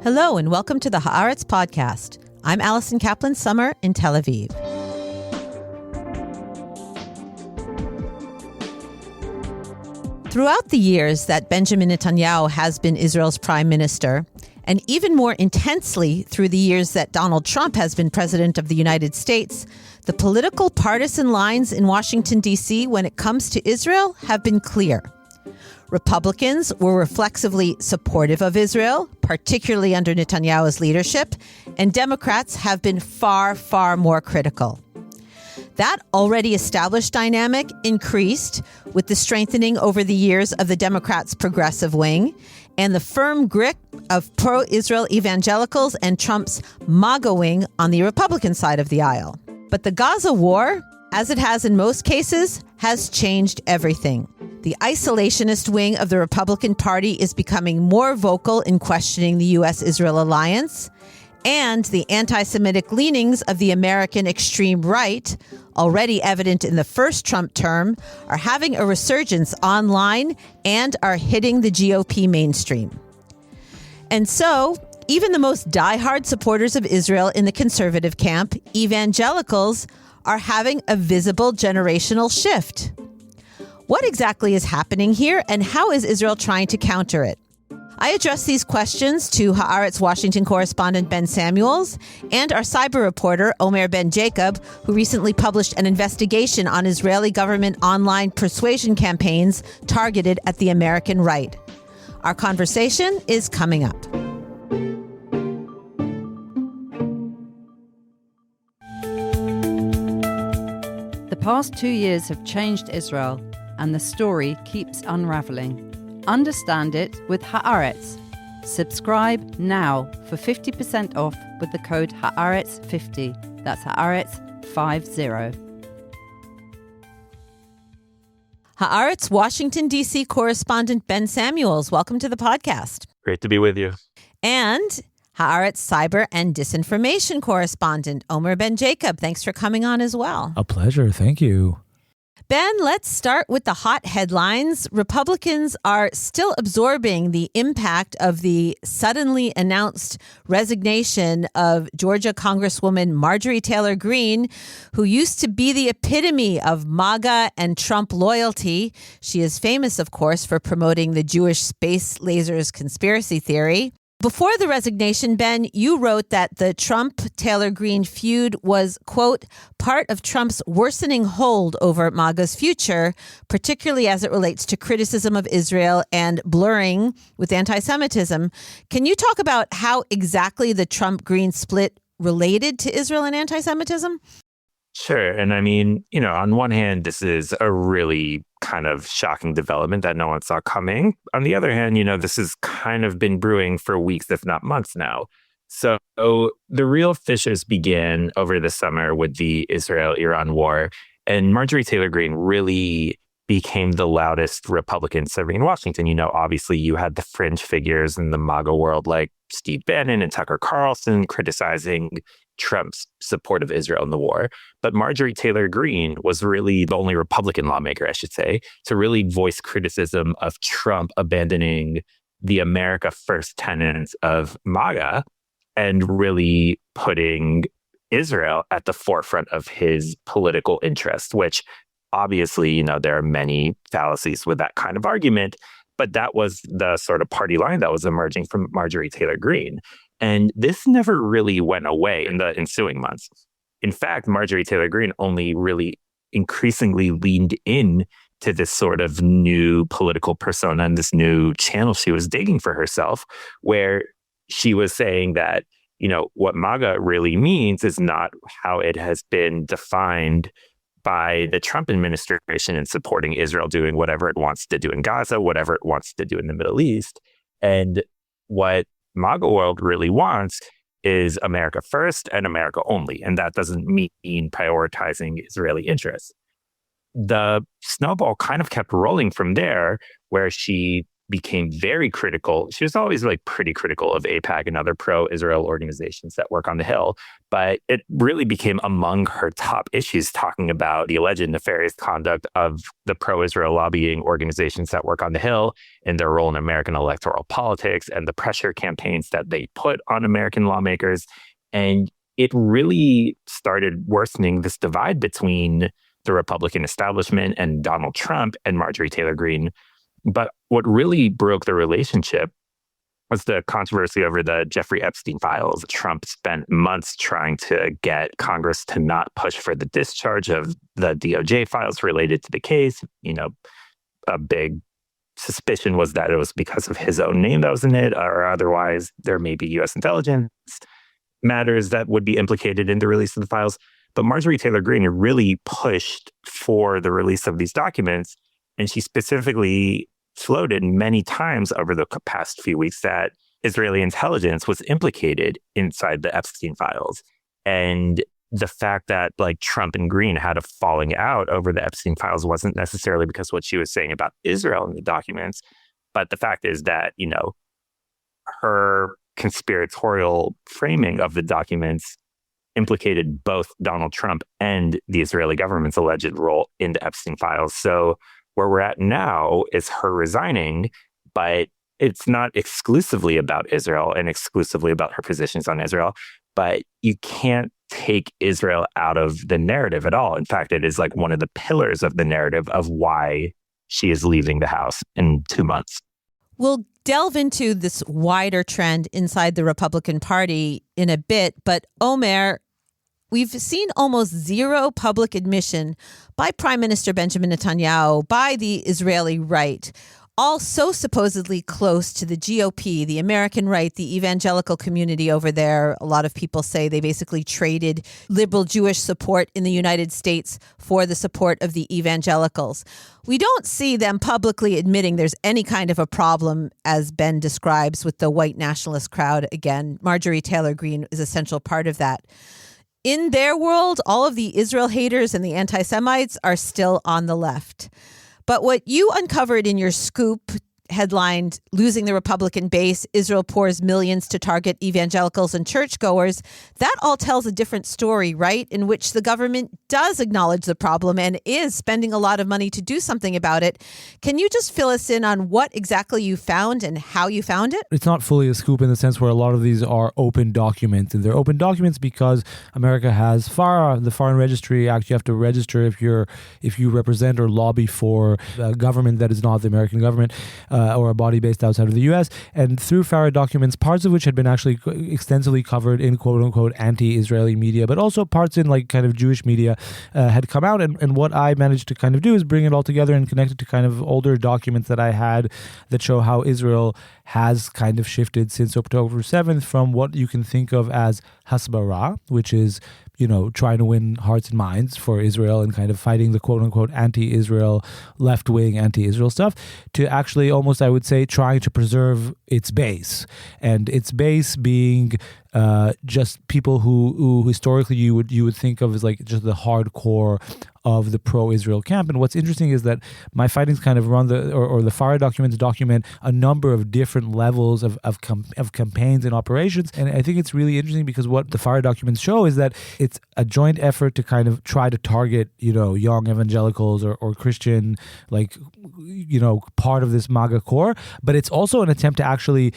Hello and welcome to the Haaretz Podcast. I'm Allison Kaplan-Summer in Tel Aviv. Throughout the years that Benjamin Netanyahu has been Israel's prime minister, and even more intensely through the years that Donald Trump has been president of the United States, the political partisan lines in Washington, D.C. when it comes to Israel have been clear. Republicans were reflexively supportive of Israel, particularly under Netanyahu's leadership, and Democrats have been far, far more critical. That already established dynamic increased with the strengthening over the years of the Democrats' progressive wing and the firm grip of pro-Israel evangelicals and Trump's MAGA wing on the Republican side of the aisle. But the Gaza war, as it has in most cases, has changed everything. The isolationist wing of the Republican Party is becoming more vocal in questioning the U.S.-Israel alliance, and the anti-Semitic leanings of the American extreme right, already evident in the first Trump term, are having a resurgence online and are hitting the GOP mainstream. And so, even the most diehard supporters of Israel in the conservative camp, evangelicals, are having a visible generational shift. What exactly is happening here, and how is Israel trying to counter it? I addressed these questions to Haaretz Washington correspondent Ben Samuels and our cyber reporter Omer Ben Jacob, who recently published an investigation on Israeli government online persuasion campaigns targeted at the American right. Our conversation is coming up. The past 2 years have changed Israel, and the story keeps unraveling. Understand it with Haaretz. Subscribe now for 50% off with the code Haaretz50. That's Haaretz50. Haaretz Washington, D.C. correspondent Ben Samuels, welcome to the podcast. Great to be with you. And Haaretz cyber and disinformation correspondent Omer Ben Jacob, thanks for coming on as well. A pleasure. Thank you. Ben, let's start with the hot headlines. Republicans are still absorbing the impact of the suddenly announced resignation of Georgia Congresswoman Marjorie Taylor Greene, who used to be the epitome of MAGA and Trump loyalty. She is famous, of course, for promoting the Jewish space lasers conspiracy theory. Before the resignation, Ben, you wrote that the Trump-Taylor Greene feud was, quote, part of Trump's worsening hold over MAGA's future, particularly as it relates to criticism of Israel and blurring with anti-Semitism. Can you talk about how exactly the Trump-Greene split related to Israel and anti-Semitism? Sure. And I mean, on one hand, this is a really kind of shocking development that no one saw coming. On the other hand, this has kind of been brewing for weeks, if not months now. So the real fissures began over the summer with the Israel-Iran war. And Marjorie Taylor Greene really became the loudest Republican serving in Washington. Obviously you had the fringe figures in the MAGA world like Steve Bannon and Tucker Carlson criticizing Trump's support of Israel in the war. But Marjorie Taylor Greene was really the only Republican lawmaker, I should say, to really voice criticism of Trump abandoning the America First tenets of MAGA and really putting Israel at the forefront of his political interest, which obviously, there are many fallacies with that kind of argument. But that was the sort of party line that was emerging from Marjorie Taylor Greene. And this never really went away in the ensuing months. In fact, Marjorie Taylor Greene only really increasingly leaned in to this sort of new political persona and this new channel she was digging for herself, where she was saying that, what MAGA really means is not how it has been defined by the Trump administration in supporting Israel doing whatever it wants to do in Gaza, whatever it wants to do in the Middle East. And what MAGA world really wants is America first and America only. And that doesn't mean prioritizing Israeli interests. The snowball kind of kept rolling from there, where she became very critical. She was always like pretty critical of AIPAC and other pro-Israel organizations that work on the Hill. But it really became among her top issues, talking about the alleged nefarious conduct of the pro-Israel lobbying organizations that work on the Hill and their role in American electoral politics and the pressure campaigns that they put on American lawmakers. And it really started worsening this divide between the Republican establishment and Donald Trump and Marjorie Taylor Greene. But what really broke the relationship was the controversy over the Jeffrey Epstein files. Trump spent months trying to get Congress to not push for the discharge of the DOJ files related to the case. You know, a big suspicion was that it was because of his own name that was in it, or otherwise there may be U.S. intelligence matters that would be implicated in the release of the files. But Marjorie Taylor Greene really pushed for the release of these documents. And she specifically floated many times over the past few weeks that Israeli intelligence was implicated inside the Epstein files. And the fact that like Trump and Greene had a falling out over the Epstein files wasn't necessarily because what she was saying about Israel in the documents. But the fact is that, you know, her conspiratorial framing of the documents implicated both Donald Trump and the Israeli government's alleged role in the Epstein files. So where we're at now is her resigning, but it's not exclusively about Israel and exclusively about her positions on Israel. But you can't take Israel out of the narrative at all. In fact, it is like one of the pillars of the narrative of why she is leaving the House in 2 months. We'll delve into this wider trend inside the Republican Party in a bit, but Omer, we've seen almost zero public admission by Prime Minister Benjamin Netanyahu, by the Israeli right, all so supposedly close to the GOP, the American right, the evangelical community over there. A lot of people say they basically traded liberal Jewish support in the United States for the support of the evangelicals. We don't see them publicly admitting there's any kind of a problem, as Ben describes, with the white nationalist crowd. Again, Marjorie Taylor Greene is a central part of that. In their world, all of the Israel haters and the anti-Semites are still on the left. But what you uncovered in your scoop, headlined "Losing the Republican Base, Israel Pours Millions to Target Evangelicals and Churchgoers," that all tells a different story, right? In which the government does acknowledge the problem and is spending a lot of money to do something about it. Can you just fill us in on what exactly you found and how you found it? It's not fully a scoop in the sense where a lot of these are open documents. And they're open documents because America has the Foreign Registry Act. You have to register if you represent or lobby for a government that is not the American government. Or a body based outside of the U.S. And through FARA documents, parts of which had been actually extensively covered in quote-unquote anti-Israeli media, but also parts in like kind of Jewish media had come out. And what I managed to kind of do is bring it all together and connect it to kind of older documents that I had that show how Israel has kind of shifted since October 7th from what you can think of as hasbara, which is, you know, trying to win hearts and minds for Israel and kind of fighting the quote-unquote anti-Israel, left-wing anti-Israel stuff, to actually almost, I would say, trying to preserve its base. And its base being just people who historically you would think of as like just the hardcore of the pro-Israel camp. And what's interesting is that my findings kind of run the FARA documents document a number of different levels of campaigns and operations. And I think it's really interesting because what the FARA documents show is that it's a joint effort to kind of try to target, you know, young evangelicals or Christian, like, you know, part of this MAGA core. But it's also an attempt to actually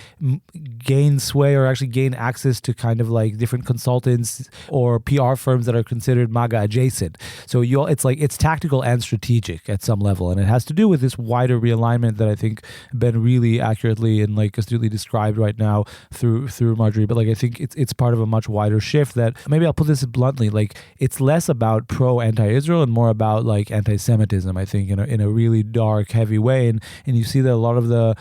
gain sway or actually gain access to kind of like different consultants or PR firms that are considered MAGA adjacent. So it's tactical and strategic at some level, and it has to do with this wider realignment that I think Ben really accurately and like astutely described right now through Marjorie. But like I think it's part of a much wider shift that maybe I'll put this bluntly, like it's less about anti-Israel and more about like anti-Semitism. I think in a really dark, heavy way, and you see that a lot of the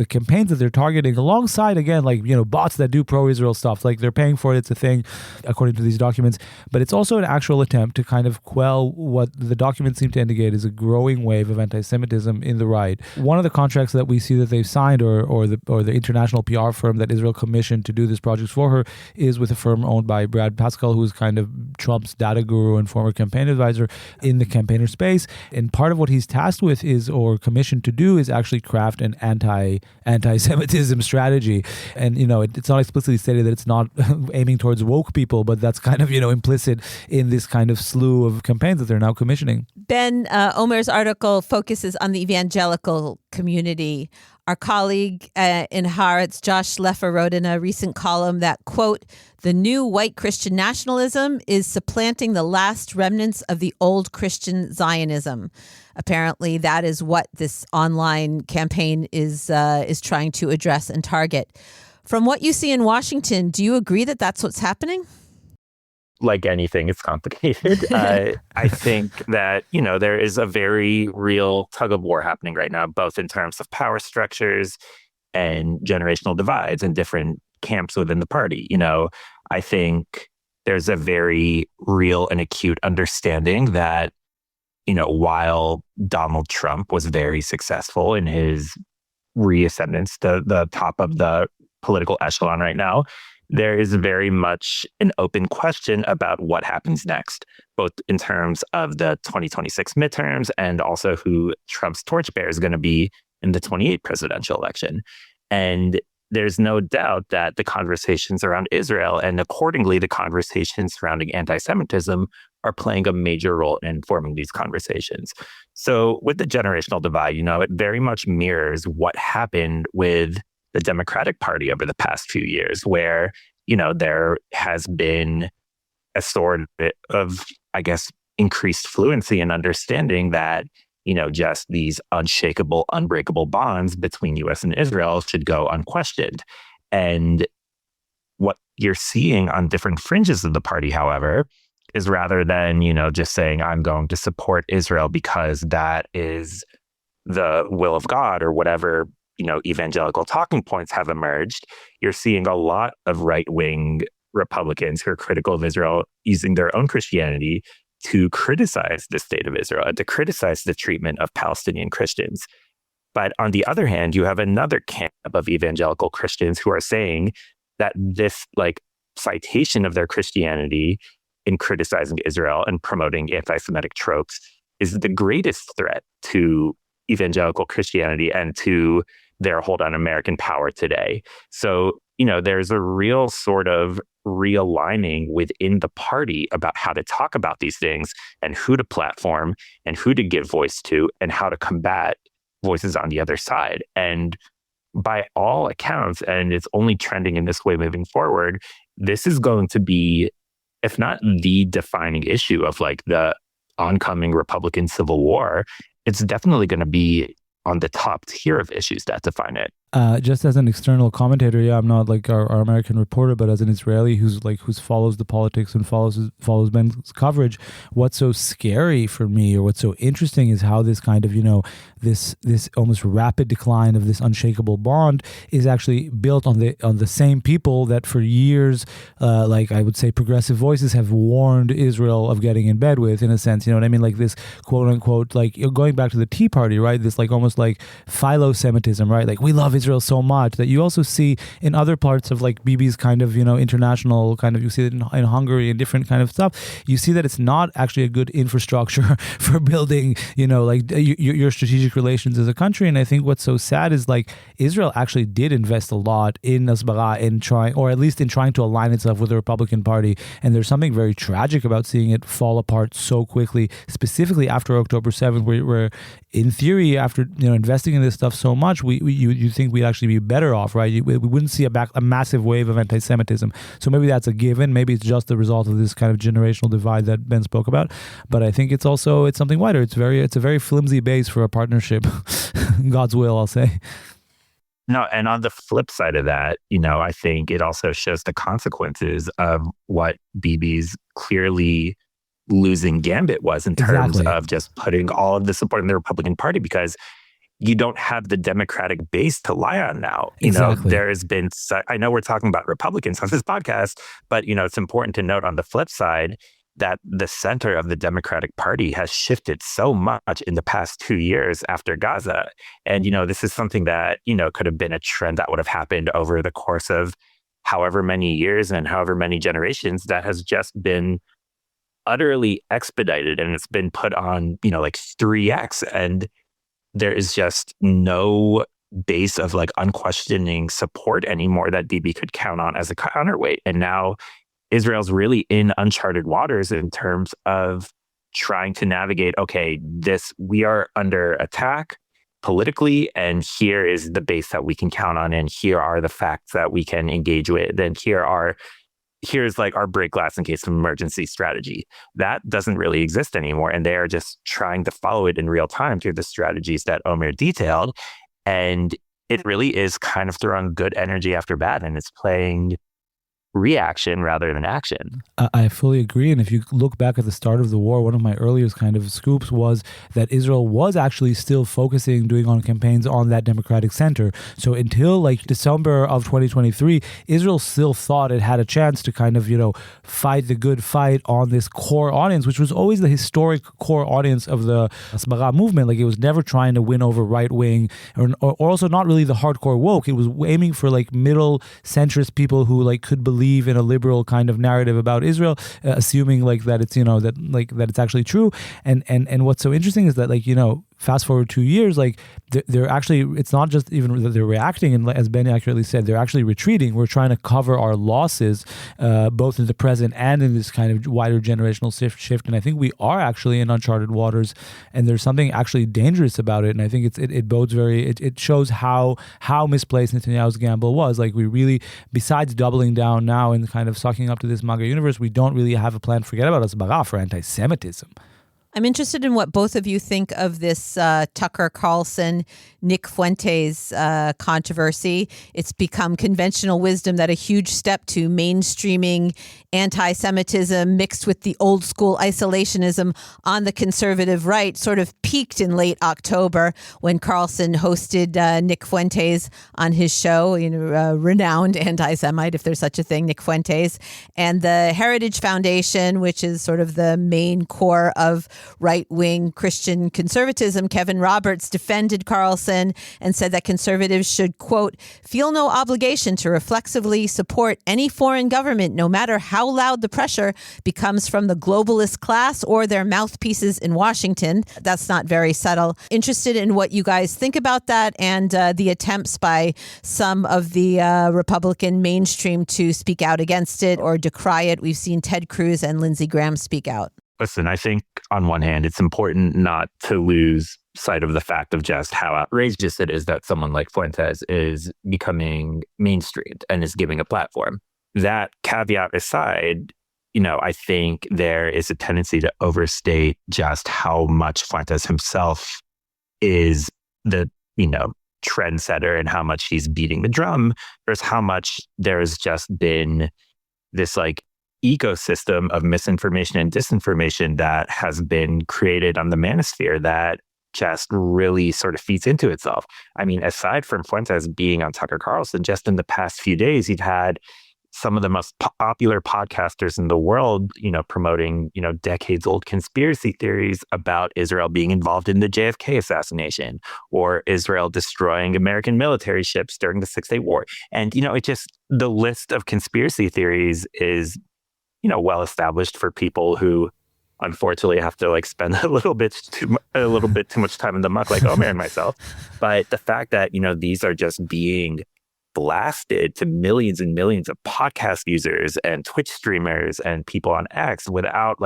campaigns that they're targeting alongside, again, like, you know, bots that do pro-Israel stuff, like they're paying for it. It's a thing, according to these documents. But it's also an actual attempt to kind of quell what the documents seem to indicate is a growing wave of anti-Semitism in the right. One of the contracts that we see that they've signed or the international PR firm that Israel commissioned to do this project for her is with a firm owned by Brad Pascal, who's kind of Trump's data guru and former campaign advisor in the campaigner space. And part of what he's tasked with or commissioned to do is actually craft an anti anti-Semitism strategy. And, it's not explicitly stated that it's not aiming towards woke people, but that's kind of, implicit in this kind of slew of campaigns that they're now commissioning. Ben, Omer's article focuses on the evangelical community. Our colleague in Haaretz, Josh Leffer, wrote in a recent column that, quote, the new white Christian nationalism is supplanting the last remnants of the old Christian Zionism. Apparently, that is what this online campaign is trying to address and target. From what you see in Washington, do you agree that that's what's happening? Like anything, it's complicated. I think that, there is a very real tug of war happening right now, both in terms of power structures and generational divides and different camps within the party. I think there's a very real and acute understanding that, while Donald Trump was very successful in his reascendance to the top of the political echelon right now, there is very much an open question about what happens next, both in terms of the 2026 midterms and also who Trump's torchbearer is going to be in the 28th presidential election. And there's no doubt that the conversations around Israel and accordingly the conversations surrounding anti-Semitism are playing a major role in informing these conversations. So with the generational divide, it very much mirrors what happened with the Democratic Party over the past few years, where, there has been a sort of, increased fluency and understanding that, just these unshakable, unbreakable bonds between U.S. and Israel should go unquestioned. And what you're seeing on different fringes of the party, however, is rather than, just saying, I'm going to support Israel because that is the will of God or whatever, evangelical talking points have emerged, you're seeing a lot of right-wing Republicans who are critical of Israel using their own Christianity to criticize the state of Israel and to criticize the treatment of Palestinian Christians. But on the other hand, you have another camp of evangelical Christians who are saying that this citation of their Christianity in criticizing Israel and promoting anti-Semitic tropes is the greatest threat to evangelical Christianity and to their hold on American power today. So, there's a real sort of realigning within the party about how to talk about these things and who to platform and who to give voice to and how to combat voices on the other side. And by all accounts, and it's only trending in this way moving forward, this is going to be, if not the defining issue of the oncoming Republican Civil War, it's definitely going to be on the top tier of issues that define it. Just as an external commentator, I'm not our American reporter, but as an Israeli who follows the politics and follows Ben's coverage, what's so scary for me, or what's so interesting, is how this kind of this almost rapid decline of this unshakable bond is actually built on the same people that for years, I would say, progressive voices have warned Israel of getting in bed with, in a sense. You know what I mean? This quote unquote, going back to the Tea Party, right? This almost philo-Semitism, right? We love Israel so much, that you also see in other parts of Bibi's kind of international kind of, you see it in Hungary and different kind of stuff. You see that it's not actually a good infrastructure for building your strategic relations as a country. And I think what's so sad is Israel actually did invest a lot in Hasbara, in trying, or at least in trying to align itself with the Republican Party. And there's something very tragic about seeing it fall apart so quickly, specifically after October 7th, where in theory, after investing in this stuff so much, you think we'd actually be better off, right? We wouldn't see a massive wave of anti-Semitism. So maybe that's a given. Maybe it's just the result of this kind of generational divide that Ben spoke about. But I think it's something wider. It's a very flimsy base for a partnership. God's will, I'll say. No, and on the flip side of that, I think it also shows the consequences of what Bibi's clearly losing gambit was in terms of just putting all of the support in the Republican Party, because you don't have the Democratic base to lie on now. There has been, I know we're talking about Republicans on this podcast, but, it's important to note on the flip side that the center of the Democratic Party has shifted so much in the past 2 years after Gaza. And, this is something that, could have been a trend that would have happened over the course of however many years and however many generations, that has just been utterly expedited, and it's been put on, 3x. And there is just no base of like unquestioning support anymore that Bibi could count on as a counterweight. And now Israel's really in uncharted waters in terms of trying to navigate, okay, we are under attack politically, and here is the base that we can count on, and here are the facts that we can engage with, and here's like our break glass in case of emergency strategy. That doesn't really exist anymore, and they are just trying to follow it in real time through the strategies that Omer detailed. And it really is kind of throwing good energy after bad, and it's playing reaction rather than action. I fully agree. And if you look back at the start of the war, one of my earliest kind of scoops was that Israel was actually still doing on campaigns on that democratic center. So until like December of 2023, Israel still thought it had a chance to kind of, fight the good fight on this core audience, which was always the historic core audience of the Hasbara movement. Like it was never trying to win over right wing or also not really the hardcore woke. It was aiming for like middle centrist people who like could believe in a liberal kind of narrative about Israel, assuming like that it's that it's actually true. And what's so interesting is that fast forward 2 years, like they're actually, it's not just even that they're reacting, and as Ben accurately said, they're actually retreating. We're trying to cover our losses, both in the present and in this kind of wider generational shift. And I think we are actually in uncharted waters, and there's something actually dangerous about it. And I think it bodes it shows how misplaced Netanyahu's gamble was. Like we really, besides doubling down now and kind of sucking up to this MAGA universe, we don't really have a plan. Forget about Hasbara for anti-Semitism. I'm interested in what both of you think of this Tucker Carlson, Nick Fuentes controversy. It's become conventional wisdom that a huge step to mainstreaming anti-Semitism mixed with the old school isolationism on the conservative right sort of peaked in late October when Carlson hosted Nick Fuentes on his show, renowned anti-Semite, if there's such a thing, Nick Fuentes, and the Heritage Foundation, which is sort of the main core of right-wing Christian conservatism. Kevin Roberts defended Carlson and said that conservatives should, quote, feel no obligation to reflexively support any foreign government, no matter how loud the pressure becomes from the globalist class or their mouthpieces in Washington. That's not very subtle. Interested in what you guys think about that and the attempts by some of the Republican mainstream to speak out against it or decry it. We've seen Ted Cruz and Lindsey Graham speak out. Listen, I think on one hand, it's important not to lose sight of the fact of just how outrageous it is that someone like Fuentes is becoming mainstreamed and is giving a platform. That caveat aside, I think there is a tendency to overstate just how much Fuentes himself is the, trendsetter and how much he's beating the drum versus how much there's just been this ecosystem of misinformation and disinformation that has been created on the manosphere that just really sort of feeds into itself. I mean, aside from Fuentes being on Tucker Carlson, just in the past few days, he'd had some of the most popular podcasters in the world, promoting, decades-old conspiracy theories about Israel being involved in the JFK assassination or Israel destroying American military ships during the Six-Day War. And, the list of conspiracy theories is well established for people who unfortunately have to spend a little bit too much time in the muck, like Omer and myself. But the fact that these are just being blasted to millions and millions of podcast users and Twitch streamers and people on X without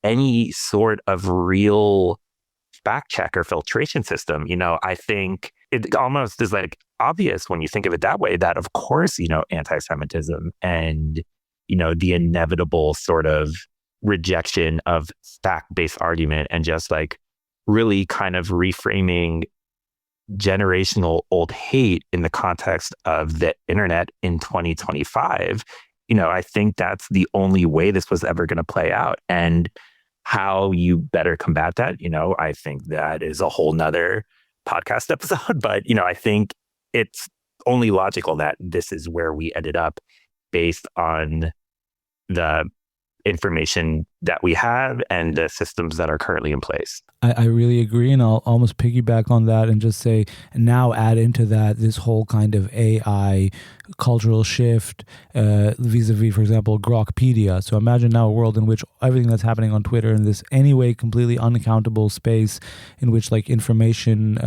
any sort of real fact check or filtration system, I think it almost is obvious when you think of it that way that of course anti-Semitism and the inevitable sort of rejection of fact-based argument and just really kind of reframing generational old hate in the context of the internet in 2025. I think that's the only way this was ever going to play out. And how you better combat that, I think that is a whole nother podcast episode. But, I think it's only logical that this is where we ended up based on the information that we have and the systems that are currently in place. I really agree, and I'll almost piggyback on that and just say, now add into that this whole kind of AI cultural shift vis-a-vis, for example, Grokpedia. So imagine now a world in which everything that's happening on Twitter in this anyway completely unaccountable space in which like information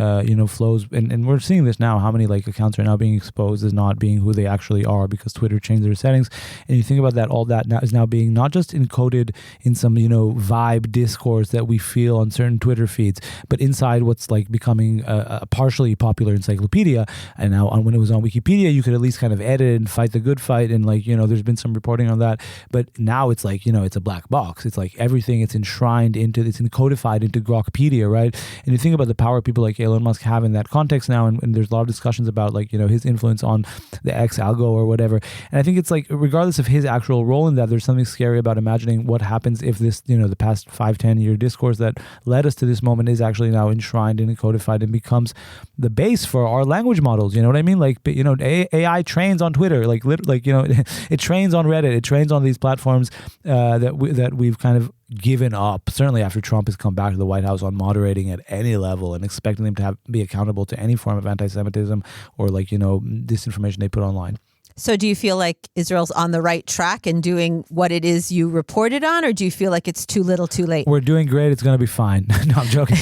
flows, and we're seeing this now, how many like accounts are now being exposed as not being who they actually are because Twitter changed their settings. And you think about that, all that now is now being not just encoded in some vibe discourse that we feel on certain Twitter feeds, but inside what's like becoming a partially popular encyclopedia. And now when it was on Wikipedia, you could at least kind of edit and fight the good fight, and like there's been some reporting on that. But now it's like it's a black box. It's like everything, it's encoded into Grokpedia, right? And you think about the power people like Elon Musk have in that context now, and there's a lot of discussions about like his influence on the X algo or whatever. And I think it's like, regardless of his actual role in that, there's something scary about imagining what happens if this the past 5-10 year discourse that led us to this moment is actually now enshrined and codified and becomes the base for our language models. You know what I mean? Like AI trains on Twitter, like it trains on Reddit, it trains on these platforms that we've kind of given up, certainly after Trump has come back to the White House, on moderating at any level and expecting them to be accountable to any form of anti-Semitism or like disinformation they put online. So do you feel like Israel's on the right track and doing what it is you reported on, or do you feel like it's too little too late? We're doing great. It's going to be fine. No, I'm joking.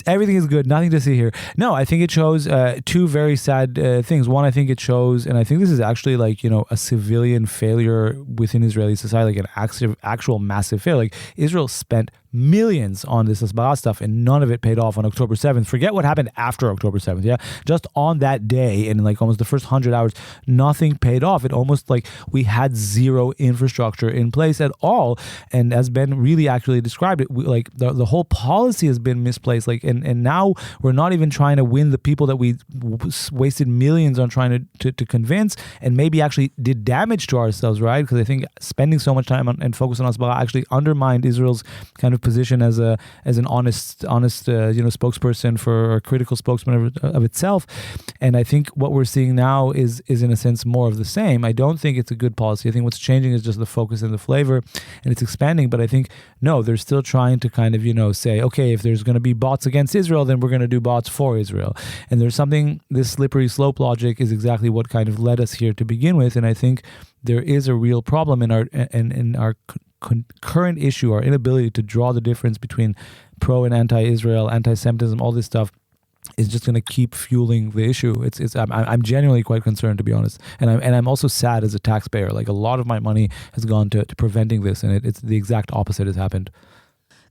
Everything is good. Nothing to see here. No, I think it shows two very sad things. One, I think it shows, and I think this is actually like, a civilian failure within Israeli society, like an actual massive failure. Like Israel spent millions on this Hezbollah stuff, and none of it paid off on October 7th. Forget what happened after October 7th. Yeah. Just on that day, in like almost the first 100 hours, nothing paid off. It almost like we had zero infrastructure in place at all. And as Ben really actually described it, like the whole policy has been misplaced. Like, and now we're not even trying to win the people that we wasted millions on trying to convince, and maybe actually did damage to ourselves, right? Because I think spending so much time and focus on Hezbollah actually undermined Israel's kind of position as an honest spokesperson for a critical spokesman of itself. And I think what we're seeing now is in a sense more of the same. I don't think it's a good policy. I think what's changing is just the focus and the flavor, and it's expanding. But I think no, they're still trying to kind of say, okay, if there's going to be bots against Israel, then we're going to do bots for Israel. And there's something, this slippery slope logic is exactly what kind of led us here to begin with. And I think there is a real problem in our current issue, our inability to draw the difference between pro and anti-Israel, anti-Semitism, all this stuff is just going to keep fueling the issue. I'm genuinely quite concerned, to be honest, and I'm also sad as a taxpayer. Like a lot of my money has gone to preventing this, and it's the exact opposite has happened.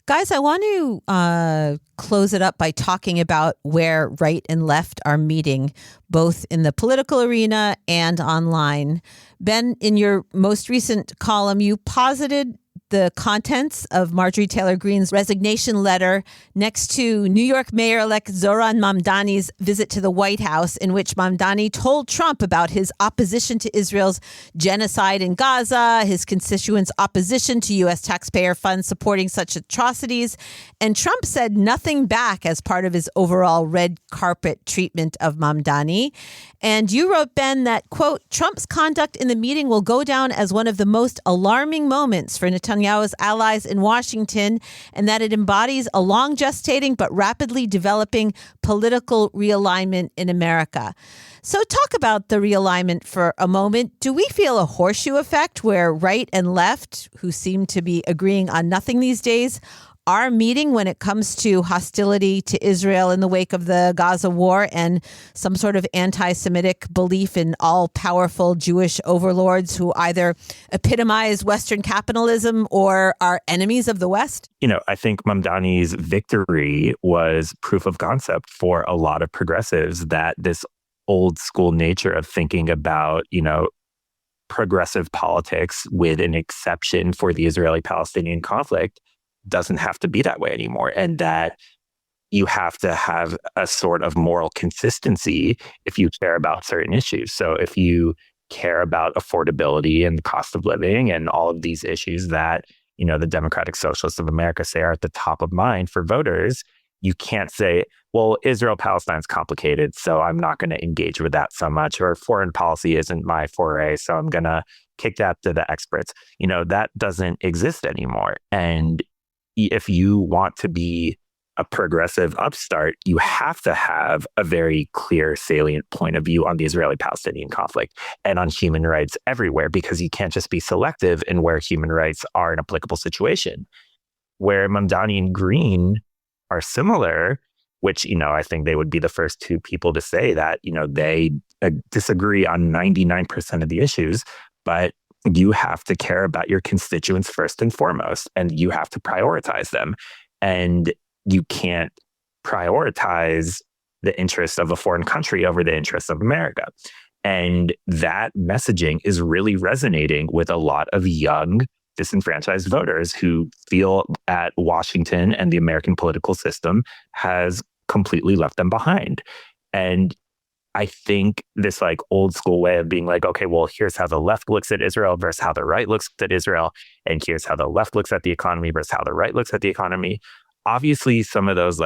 Guys, I want to close it up by talking about where right and left are meeting, both in the political arena and online. Ben, in your most recent column, you posited the contents of Marjorie Taylor Greene's resignation letter next to New York Mayor-elect Zohran Mamdani's visit to the White House, in which Mamdani told Trump about his opposition to Israel's genocide in Gaza, his constituents' opposition to U.S. taxpayer funds supporting such atrocities. And Trump said nothing back as part of his overall red carpet treatment of Mamdani. And you wrote, Ben, that, quote, Trump's conduct in the meeting will go down as one of the most alarming moments for Netanyahu's allies in Washington, and that it embodies a long gestating but rapidly developing political realignment in America. So talk about the realignment for a moment. Do we feel a horseshoe effect where right and left, who seem to be agreeing on nothing these days, are meeting when it comes to hostility to Israel in the wake of the Gaza war and some sort of anti-Semitic belief in all-powerful Jewish overlords who either epitomize Western capitalism or are enemies of the West? I think Mamdani's victory was proof of concept for a lot of progressives that this old school nature of thinking about, progressive politics with an exception for the Israeli-Palestinian conflict doesn't have to be that way anymore, and that you have to have a sort of moral consistency if you care about certain issues. So if you care about affordability and the cost of living and all of these issues that, the Democratic Socialists of America say are at the top of mind for voters, you can't say, well, Israel-Palestine's complicated, so I'm not going to engage with that so much, or foreign policy isn't my foray, so I'm going to kicked out to the experts. That doesn't exist anymore. And if you want to be a progressive upstart, you have to have a very clear, salient point of view on the Israeli-Palestinian conflict and on human rights everywhere, because you can't just be selective in where human rights are an applicable situation. Where Mamdani and Greene are similar, which, I think they would be the first two people to say that, they disagree on 99% of the issues, but you have to care about your constituents first and foremost, and you have to prioritize them. And you can't prioritize the interests of a foreign country over the interests of America. And that messaging is really resonating with a lot of young, disenfranchised voters who feel that Washington and the American political system has completely left them behind. And I think this old school way of being okay, well, here's how the left looks at Israel versus how the right looks at Israel. And here's how the left looks at the economy versus how the right looks at the economy. Obviously, some of those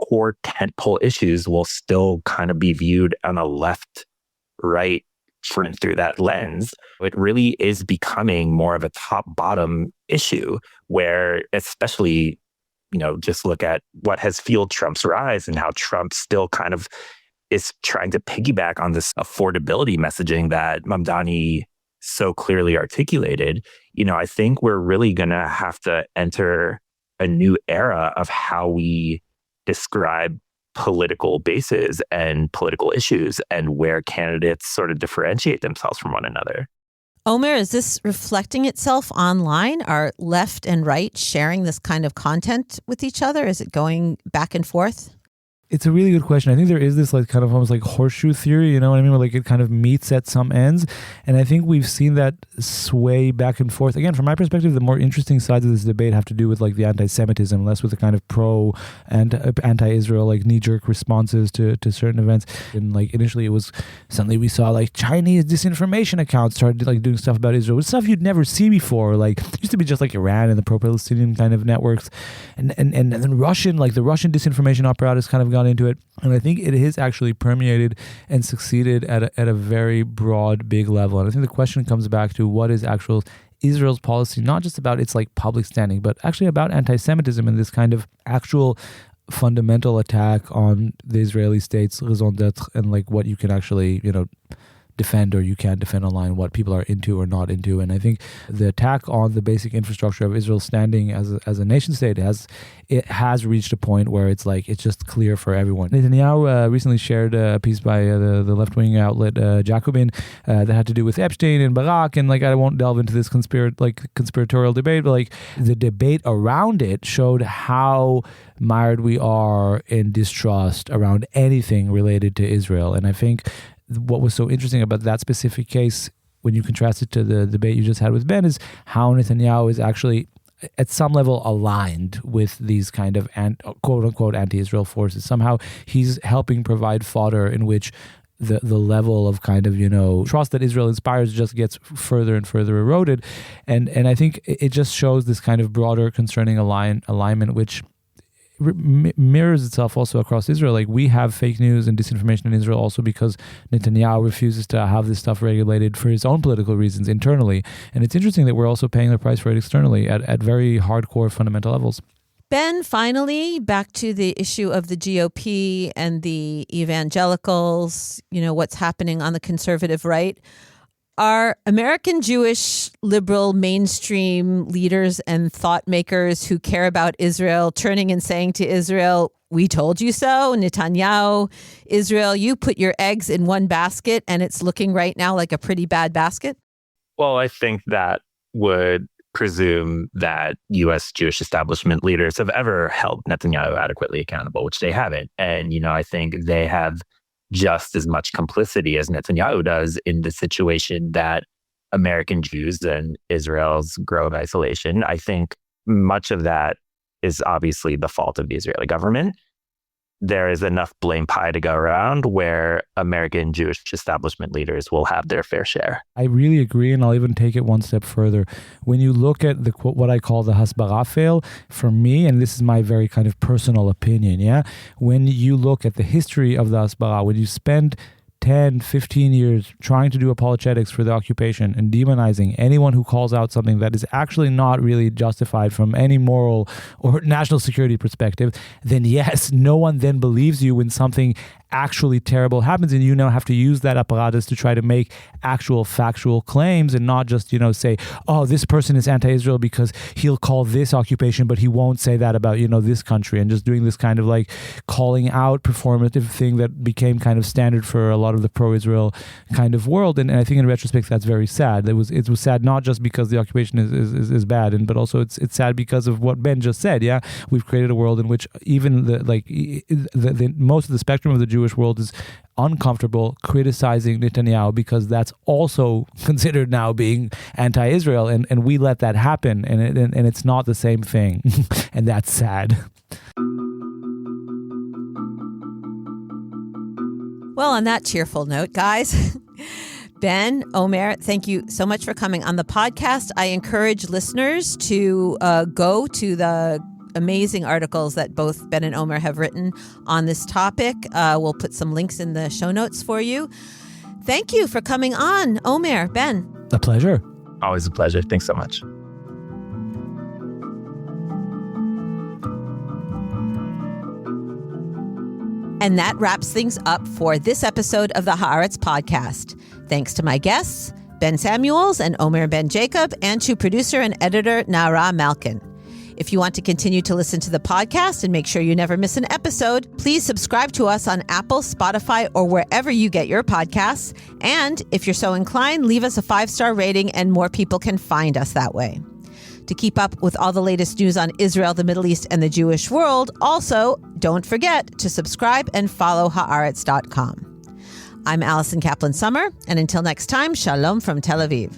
core tentpole issues will still kind of be viewed on a left-right front through that lens. It really is becoming more of a top-bottom issue where, especially, just look at what has fueled Trump's rise and how Trump still kind of is trying to piggyback on this affordability messaging that Mamdani so clearly articulated. I think we're really going to have to enter a new era of how we describe political bases and political issues and where candidates sort of differentiate themselves from one another. Omer, is this reflecting itself online? Are left and right sharing this kind of content with each other? Is it going back and forth? It's a really good question. I think there is this kind of almost horseshoe theory, you know what I mean? Where it kind of meets at some ends. And I think we've seen that sway back and forth. Again, from my perspective, the more interesting sides of this debate have to do with the anti-Semitism, less with the kind of pro and anti-Israel, knee-jerk responses to certain events. And initially it was suddenly we saw Chinese disinformation accounts started doing stuff about Israel, with stuff you'd never see before. It used to be just Iran and the pro-Palestinian kind of networks. And then Russian, the Russian disinformation apparatus kind of got into it. And I think it has actually permeated and succeeded at a very broad, big level. And I think the question comes back to what is actual Israel's policy, not just about its public standing, but actually about anti-Semitism and this kind of actual fundamental attack on the Israeli state's raison d'etre and what you can actually, defend or you can't defend online, what people are into or not into. And I think the attack on the basic infrastructure of Israel's standing as a nation state has reached a point where it's just clear for everyone. Netanyahu recently shared a piece by the left-wing outlet Jacobin that had to do with Epstein and Barak, and I won't delve into this conspiratorial debate, but the debate around it showed how mired we are in distrust around anything related to Israel. And I think what was so interesting about that specific case, when you contrast it to the debate you just had with Ben, is how Netanyahu is actually at some level aligned with these kind of quote-unquote anti-Israel forces. Somehow he's helping provide fodder in which the level of kind of, trust that Israel inspires just gets further and further eroded. And I think it just shows this kind of broader concerning alignment, which mirrors itself also across Israel. We have fake news and disinformation in Israel also because Netanyahu refuses to have this stuff regulated for his own political reasons internally. And it's interesting that we're also paying the price for it externally at very hardcore fundamental levels. Ben, finally, back to the issue of the GOP and the evangelicals, what's happening on the conservative right. Are American Jewish liberal mainstream leaders and thought makers who care about Israel turning and saying to Israel, "We told you so"? Netanyahu, Israel, you put your eggs in one basket and it's looking right now like a pretty bad basket? Well, I think that would presume that U.S. Jewish establishment leaders have ever held Netanyahu adequately accountable, which they haven't. And, I think they have just as much complicity as Netanyahu does in the situation that American Jews and Israel's growth of isolation. I think much of that is obviously the fault of the Israeli government. There is enough blame pie to go around where American Jewish establishment leaders will have their fair share. I really agree, and I'll even take it one step further. When you look at what I call the hasbara fail, for me, and this is my very kind of personal opinion, when you look at the history of the hasbara, when you spend 10, 15 years trying to do apologetics for the occupation and demonizing anyone who calls out something that is actually not really justified from any moral or national security perspective, then yes, no one then believes you when something actually terrible happens, and you now have to use that apparatus to try to make actual factual claims and not just, say, oh, this person is anti-Israel because he'll call this occupation, but he won't say that about, this country, and just doing this kind of like calling out performative thing that became kind of standard for a lot of the pro-Israel kind of world. And I think in retrospect, that's very sad. It was sad not just because the occupation is bad, but also it's sad because of what Ben just said. Yeah, we've created a world in which even the most of the spectrum of the Jewish world is uncomfortable criticizing Netanyahu because that's also considered now being anti-Israel, and we let that happen, and it's not the same thing, and that's sad. Well, on that cheerful note, guys, Ben, Omer, thank you so much for coming on the podcast. I encourage listeners to go to the amazing articles that both Ben and Omer have written on this topic. We'll put some links in the show notes for you. Thank you for coming on, Omer, Ben. A pleasure. Always a pleasure. Thanks so much. And that wraps things up for this episode of the Haaretz Podcast. Thanks to my guests, Ben Samuels and Omer Ben Jacob, and to producer and editor Nara Malkin. If you want to continue to listen to the podcast and make sure you never miss an episode, please subscribe to us on Apple, Spotify, or wherever you get your podcasts. And if you're so inclined, leave us a 5-star rating and more people can find us that way. To keep up with all the latest news on Israel, the Middle East, and the Jewish world, also, don't forget to subscribe and follow Haaretz.com. I'm Alison Kaplan-Summer, and until next time, shalom from Tel Aviv.